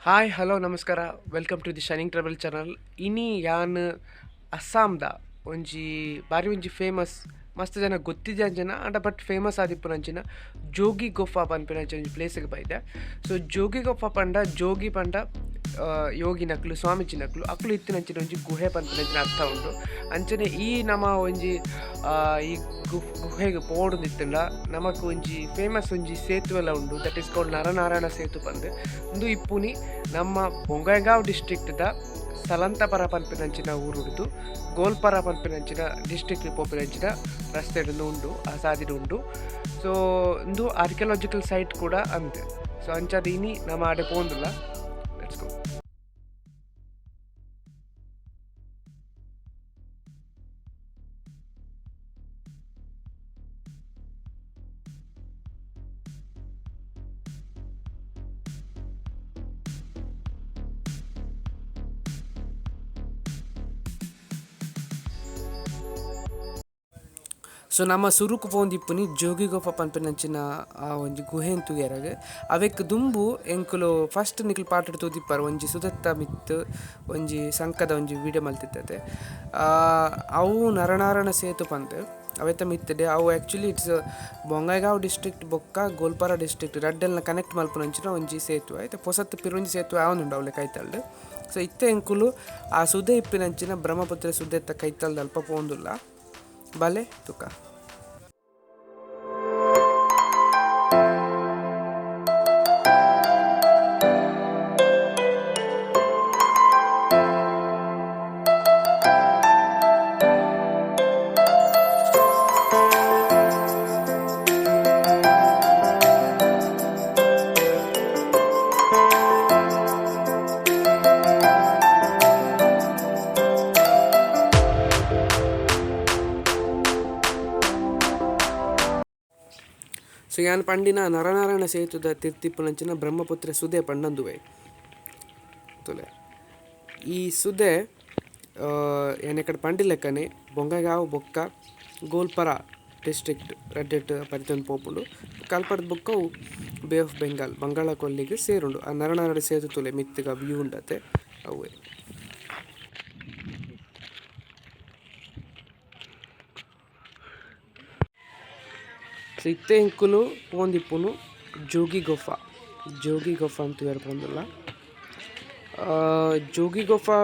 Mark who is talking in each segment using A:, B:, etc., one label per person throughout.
A: Hi hello ನಮಸ್ಕಾರ welcome to the shining travel channel. ಇನಿ ಯಾನ್ ಅಸ್ಸಾಂದ ಒಂಜಿ ಬಾರಿ ಒಂಜಿ ಫೇಮಸ್ ಮಸ್ತ್ ಜನ ಗೊತ್ತಿದ್ದ ಜನ ಅಂಡ ಬಟ್ ಫೇಮಸ್ ಆದಿಪ್ಪುನಂಚಿನ ಜೋಗಿಗೊಫಾ ಪನ್ಪಿನಂಚ ಒಂಜಿ ಪ್ಲೇಸ್ಗೆ ಬೈದೆ. ಸೊ ಜೋಗಿಗೊಫಾ ಪಂಡ ಜೋಗಿ ಪಂಡ ಯೋಗಿ ನಕ್ಲು ಸ್ವಾಮೀಜಿ ನಕ್ಲು ಅಕ್ಲು ಇತ್ತಿನಂಚಿನ ಒಂಜಿ ಗುಹೆ ಪನ್ಪಿನಂಚಿನ ಅರ್ಥ ಉಂಡು. ಅಂಚನೆ ಈ ನಮ ಒಂಜಿ ಈ ಗುಹೆಗೆ ಪೋಡುದಿತ್ತಂಡ ನಮಕ್ ಒಂಜಿ ಫೇಮಸ್ ಒಂಜಿ ಸೇತುವೆಲ ಉಂಡು, that is called Nara Narayana Setu ಪಂದ್. ಇಂದು ಇಪ್ಪುನಿ ನಮ್ಮ ಬೊಂಗೈಗಾಂವ್ ಡಿಸ್ಟ್ರಿಕ್ಟ್ದ ಸಲಂತಪರ ಪನ್ಪಿನಂಚಿನ ಊರುಡ್ದು ಗೋಲ್ಪರ ಪನ್ಪಿನಂಚಿನ ಡಿಸ್ಟ್ರಿಕ್ಟ್ ಪೋಪಿನಂಚಿನ ರಸ್ತೆ ಉಂಡು, ಆ ಸಾದಿಡು ಉಂಡು. ಸೊ ಇಂದು ಆರ್ಕಿಯಾಲಜಿಕಲ್ ಸೈಟ್ ಕೂಡ ಅಂತೆ. ಸೊ ಅಂಚಾದ ಇನಿ ನಮ್ಮ ಆಡೆ ಪೋಂದುಲ್ಲ. Let's go. ಸೊ ನಮ್ಮ ಸುರುಕು ಪೋಂದಿಪ್ಪುನಿ ಜೋಗಿಗೊಫ ಪನ್ಪೆನಂಚಿನ ಆ ಒಂಜಿ ಗುಹೆನ್ ತೂಯೆರಗ್ ಅವೆಕ್ ದುಂಬು ಎಂಕುಲು ಫಸ್ಟ್ ನಿಕ್ಲು ಪಾಟಡ್ ತೂದಿಪ್ಪರು ಒಂಜಿ ಸುದತ್ತ ಮಿತ್ ಒಂಜಿ ಸಂಕದ ಒಂಜಿ ವೀಡಿಯೋ ಮಲ್ತಿದ್ದತೆ. ಅವು ನರನಾರಾಯಣ ಸೇತು ಪಂದ್ ಅವೆತ್ತ ಮಿತ್ತಡೆ ಅವು ಆ್ಯಕ್ಚುಲಿ ಇಟ್ಸ್ ಬೊಂಗೈಗಾಂವ್ ಡಿಸ್ಟ್ರಿಕ್ಟ್ ಬೊಕ್ಕ ಗೋಲ್ಪಾರ ಡಿಸ್ಟ್ರಿಕ್ಟ್ ರಡ್ಡೆಲ್ನ ಕನೆಕ್ಟ್ ಮಲ್ಪುನಂಚಿನ ಒಂಜಿ ಸೇತುವೆ ಐತೆ. ಪೊಸತ್ ಪಿರೊಂಜಿ ಸೇತುವೆ ಆವೊಂದುಂಡು ಅವಳೆ ಕೈತಲ್ಡ್. ಸೊ ಇತ್ತೆ ಎಂಕುಲು ಆ ಸುದೆ ಇಪ್ಪಿನಂಚಿನ ಬ್ರಹ್ಮಪುತ್ರ ಸುದ್ದೆತ್ತ ಕೈತಲ್ದ ಅಲ್ಪ ಪೋಂದುಲ್ಲ ಬಲೆ ತುಕ. ಸೊ ಯಾನ್ ಪಂಡಿನ ನರನಾರಾಯಣ ಸೇತುದ ತಿರ್ತಿಪ್ಪುನಂಚಿನ ಬ್ರಹ್ಮಪುತ್ರ ಸುದೆ ಪಂಡಂದುವೆ ತುಲೆ. ಈ ಸುದೆ ಏನೆಕಡೆ ಪಂಡಿಲೆಕ್ಕನೆ ಬೊಂಗೈಗಾಂವ್ ಬೊಕ್ಕ ಗೋಲ್ಪರ ಡಿಸ್ಟ್ರಿಕ್ಟ್ ರೆಡ್ಡೆಟ್ ಪರಿತಂದು ಪೋಪುಂಡು. ಕಲ್ಪದ ಬೊಕ್ಕ ಬೇ ಆಫ್ ಬೆಂಗಾಲ್ ಬಂಗಾಳ ಕೊಲ್ಲಿಗೆ ಸೇರುಂಡು. ಆ ನರನಾರಾಯಣ ಸೇತು ತುಲೆ ಮಿತ್ತಿಗ ವ್ಯೂ ಉಂಡತೆ ಅವೇ. ಸೊ ಇತ್ತೆ ಎಂಕುಲು ಪೋಂದಿಪ್ಪುನು ಜೋಗಿಗೊಫಾ ಅಂತ ಪೋಂದುಲ್ಲ. ಜೋಗಿಗೊಫಾ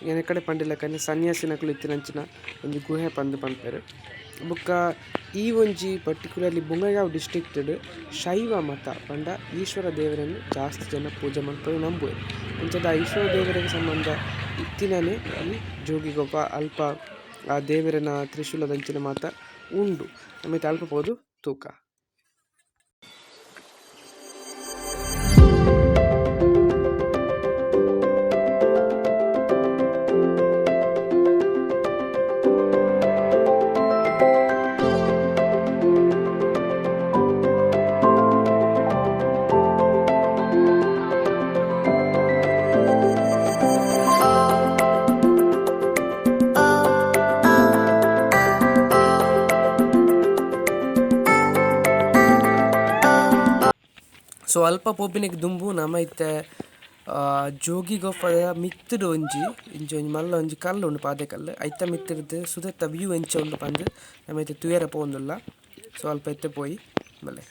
A: ಏನೇ ಕಡೆ ಪಂಡಿಲಕ್ಕನೆ ಸನ್ಯಾಸಿನಕುಲು ಇತ್ತಿನಂಚಿನ ಒಂಜಿ ಗುಹೆ ಪನ್ಪೆರು. ಬೊಕ್ಕ ಈ ಒಂಜಿ ಪರ್ಟಿಕ್ಯುಲರ್ಲಿ ಬೊಂಗೈಗಾಂವ್ ಡಿಸ್ಟ್ರಿಕ್ಟ್ ಶೈವ ಮತ ಪಂಡ ಈಶ್ವರ ದೇವರನ್ನು ಜಾಸ್ತಿ ಜನ ಪೂಜೆ ಮಲ್ಪರು ನಂಬುವೆ. ಅಂಚದ ಆ ಈಶ್ವರ ದೇವರಿಗೆ ಸಂಬಂಧ ಇತ್ತಿನೇ ಈ ಜೋಗಿಗೊಫಾ ಅಲ್ಪ ಆ ದೇವರನ ತ್ರಿಶೂಲದಂಚಿನ ಮಾತ ಉಂಡು. ನಮಗೆ ತಲುಪಬಹುದು ತೂಕ. ಸೊ ಅಲ್ಪ ಪೋಪಿನಿಗೆ ದುಂಬು ನಮ ಇತ್ತೆ ಜೋಗಿಗೊಫದ ಮಿತ್ತುಡು ಒಂಜಿ ಮಲ್ಲ ಒಂಜಿ ಕಲ್ಲು ಉಂಡು ಪಾದೆ ಕಲ್ಲು ಐತ ಮಿತ್ತಿರ್ದು ಸುದತ್ತ ವ್ಯೂ ಎಂಚ ಉಂಡು ಪಂದ್ ನಮ ಇತ್ತೆ ತುಯರ ಪೋಂದುಲ್ಲ. ಸೊ ಅಲ್ಪ ಎತ್ತೆ ಪೋಯಿ ಬಲೆ.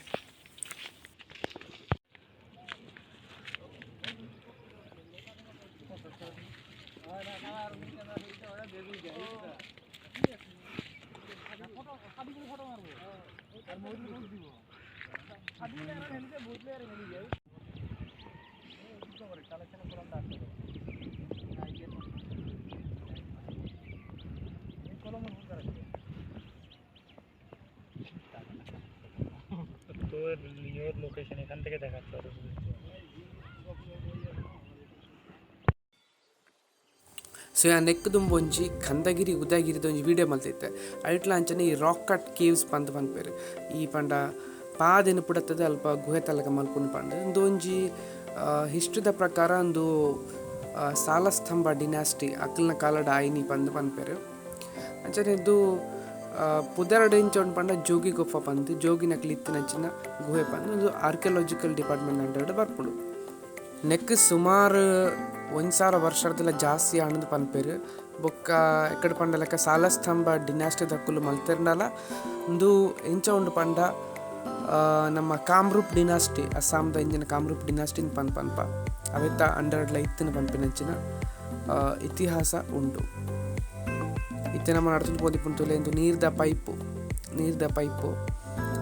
B: লোকেশন এখান থেকে দেখাচ্ছে।
A: ಸೊ ಯಾ ನೆಕ್ ದುಂಬು ಒಂಜಿ ಖಂದಗಿರಿ ಉದಯಗಿರಿದ ಒಂಜಿ ವೀಡಿಯೋ ಮಲ್ತಿತ್ತೆ. ಐಟ್ಲ ಅಂಚನೆ ಈ ರಾಕ್ ಕಟ್ ಕೇವ್ಸ್ ಪನ್ಪೆರು. ಈ ಪಂಡ ಪಾದೆನು ಪುಡತದೆ ಅಲ್ಪ ಗುಹೆ ತಲಕ ಮಲ್ಪುನು ಪಂಡ ಇಂದು ಒಂಜಿ ಹಿಸ್ಟ್ರಿದ ಪ್ರಕಾರ ಒಂದು ಸಾಲಸ್ತಂಭ ಡಿನಾಸ್ಟಿ ಅಕ್ಲಿನ ಕಾಲದ ಆಯ್ನಿ ಪನ್ಪೆರು. ಅಂಚನೆ ಇದು ಪುದರಡು ಇಂಚ ಉಂಡು ಪಂಡ ಜೋಗಿಗೊಫಾ ಪಂದ್ ಜೋಗಿನಕ್ಲಿ ಇತ್ತಿನಂಚಿನ ಗುಹೆ ಪಂದ್ ಒಂದು ಆರ್ಕಿಯಾಲಜಿಕಲ್ ಡಿಪಾರ್ಟ್ಮೆಂಟ್ ಅಂಡರ್ ಬರ್ಪುಡು. ನೆಕ್ ಸುಮಾರು 1,000 ವರ್ಷದಲ್ಲ ಜಾಸ್ತಿ ಆನಂದ್ ಪನ್ಪೆರ್ ಬೊಕ್ಕ ಎಕ್ಕಡ ಪಂಡ ಲೆಕ್ಕ ಸಾಲಸ್ತಂಭ ಡಿನಾಸ್ಟಿ ದಕ್ಕುಲು ಮಲ್ತೆರ್ನಲ ಇಂದು ಎಂಚ ಉಂಡು ಪಂಡ ನಮ್ಮ ಕಾಮ್ರೂಪ್ ಡಿನಾಸ್ಟಿ ಅಸ್ಸಾಂದ ಇಂಜಿನ ಕಾಮ್ರೂಪ್ ಡಿನಾಸ್ಟಿ ಪನ್ಪ ಅವೆತ್ತ ಅಂಡರ್ಡ್ಲ ಇತ್ತಿನ ಪನ್ಪಿನಂಚಿನ ಇತಿಹಾಸ ಉಂಡು. ಇತ್ತೆ ನಮ್ಮ ನಡ್ತುಂಡು ಪೋದಿಪ್ಪುಂತುಲೆ ಇಂದು ನೀರ್ದ ಪೈಪು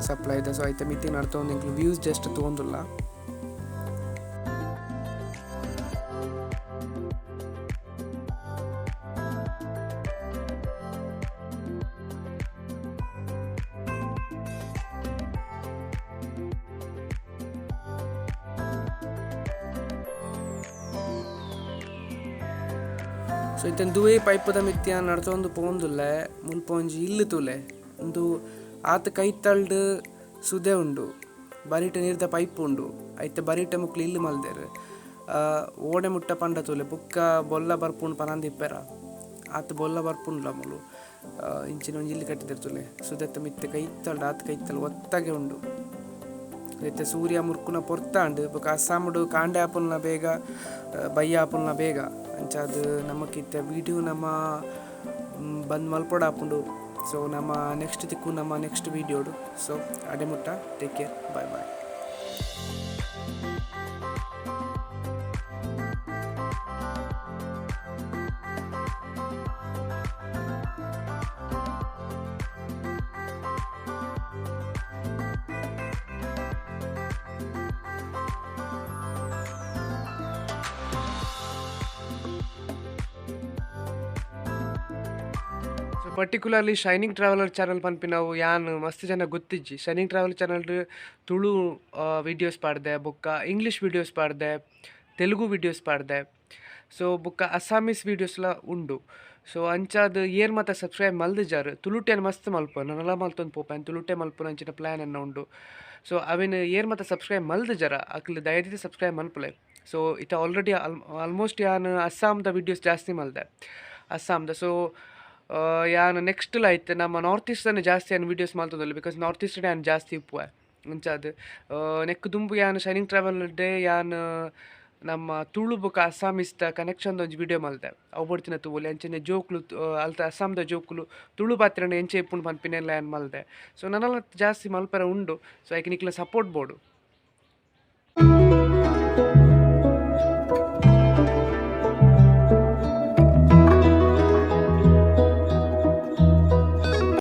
A: ಸಪ್ಲೈ ಇದೆ. ಸೊ ಐತೆ ಮಿತ್ತಿ ನಡ್ತೊಂದು ಇಂಕ್ಲು ವ್ಯೂಸ್ ಜಸ್ಟ್ ತೋಂದುಲ್ಲ. ಸೊ ಇತ್ತನ್ ದುವೆ ಪೈಪದ ಮಿತ್ಯ ನಡ್ತೊಂದು ಪೋಂದುಲ್ಲೆ ಮುಲ್ಪ ಒಂಜಿ ಇಲ್ಲು ತುಲೆ ಇಂದು ಆತ ಕೈತಲ್ಡ್ ಸುದೆ ಉಂಡು, ಬರಿಟ ನೀರ್ದ ಪೈಪ್ ಉಂಡು, ಐತೆ ಬರಿಟ ಮುಕ್ಲು ಇಲ್ಲು ಮಲ್ದೆರ್ ಓಡೆ ಮುಟ್ಟ ಪಂಡ ತುಲೆ ಬುಕ್ಕ ಬೊಲ್ಲ ಬರ್ಪುಂಡು ಪನಂದಿಪ್ಪೆರ ಆತ ಬೊಲ್ಲ ಬರ್ಪುಂಡ್ಲ ಮುಲು ಇಂಚಿನ ಒಂಜಿ ಇಲ್ಲು ಕಟ್ಟಿದೆರ್ ತುಲೆ ಸುದೆತ್ತ ಮಿತ್ತೆ ಕೈತಲ್ಡ್ ಆತ ಕೈತಲ್ ಒತ್ತಗೆ ಉಂಡು. ಐತೆ ಸೂರ್ಯ ಮುರ್ಕುನ ಪೊರ್ತಾಂಡ್ ಬೊಕ ಅಸ್ಸಾಮಡು ಕಾಂಡೆ ಆಪುಲ್ನ ಬೇಗ ಬಯ್ಯ ಆಪುಲ್ನ ಬೇಗ ಅಂಚಾದ್ ನಮಕಿತ್ತೆ ವಿಡಿಯೋ ನಮ್ಮ ಬಂದ್ ಮಲ್ಪೊಡ ಆಪುಂಡು. ಸೊ ನಮ್ಮ ನೆಕ್ಸ್ಟ್ ತಿಕ್ಕು ನಮ್ಮ ನೆಕ್ಸ್ಟ್ ವಿಡಿಯೋಡು. ಸೊ ಅಡೆ ಮುಟ್ಟ take care, bye bye. So particularly shining traveller channel ಪನ್ಪಿನವು ಯಾನ್ ಮಸ್ತ್ ಜನ ಗೊತ್ತಿಜ್ಜಿ. Shining travel channel Tulu videos ಪಾಡ್ದೆ, ಬೊಕ್ಕ ಇಂಗ್ಲೀಷ್ ವೀಡಿಯೋಸ್ ಪಾಡ್ದೆ, ತೆಲುಗು ವೀಡಿಯೋಸ್ ಪಾಡ್ದೆ, ಸೊ ಬೊಕ್ಕ ಅಸ್ಸಾಮೀಸ್ ವೀಡಿಯೋಸ್ಲ ಉಂಡು. ಸೊ ಅಂಚಾದ್ ಏರ್ ಮಾತ ಸಬ್ಸ್ಕ್ರೈಬ್ ಮಲ್ದಿಜಾರ್ ತುಳುಟೆನ್ ಮಸ್ತ್ ಮಲ್ಪ ನನ್ನಲ ಮಲ್ತೊಂದು ಪೋಪೆನ್ ತುಳುಟೆ ಮಲ್ಪುನ ಅಂಚಿನ ಪ್ಲ್ಯಾನ್ ಅನ್ನ ಉಂಡು. ಸೊ ಅವೇನು ಏರ್ ಮಾತ ಸಬ್ಸ್ಕ್ರೈಬ್ ಮಲ್ದಿಜಾರ ಅಕ್ಲು ದಯದಿತ್ತು ಸಬ್ಸ್ಕ್ರೈಬ್ ಮಲ್ಪಲೆ. ಸೊ ಇತ ಆಲ್ರೆಡಿ ಆಲ್ಮೋಸ್ಟ್ ಯಾನ್ ಅಸ್ಸಾಮ್ದ ವೀಡಿಯೋಸ್ ಜಾಸ್ತಿ ಮಲ್ದೆ ಅಸ್ಸಾಮ್ದ. ಸೊ ಯಾನ್ ನೆಕ್ಸ್ಟ್ ಐತೆ ನಮ್ಮ ನಾರ್ತ್ ಈಸ್ಟನ್ನು ಜಾಸ್ತಿ ಯಾನ್ ವೀಡಿಯೋಸ್ ಮಲ್ತೊಂದುಲ್ಲೆ ಬಿಕಾಸ್ ನಾರ್ತ್ ಈಸ್ಟ್ ಯಾನ್ ಜಾಸ್ತಿ ಇಪ್ಪುವೆ ಅಂಚಾದ್ ನೆಕ್ ದುಂಬು ಯಾನ್ ಶೈನಿಂಗ್ ಟ್ರಾವೆಲ್ ಡೇ ಯಾನ್ ನಮ್ಮ ತುಳು ಬೊಕ ಅಸ್ಸಾಮೀಸ್ದ ಕನೆಕ್ಷನ್ದ ಒಂಜಿ ವಿಡಿಯೋ ಮಲ್ದೆ ಅವು ಬಡ್ತಿನ ತೂವೊಲಿ ಅಂಚನೆ ಜೋಕ್ಲು ಅಲ್ತ ಅಸ್ಸಾಮ್ದ ಜೋಕ್ಲು ತುಳು ಪಾತ್ರೆನ ಎಂಚೆ ಇಪ್ಪುಂಡು ಪನ್ಪಿನೆಲ್ಲ ಯಾನ್ ಮಲ್ದೆ. ಸೊ ನನ್ನಲ್ಲ ಜಾಸ್ತಿ ಮಲ್ಪೆರ ಉಂಡು. ಸೊ ಐಕೆ ನಿಕ್ಲ ಸಪೋರ್ಟ್ ಬೋಡು.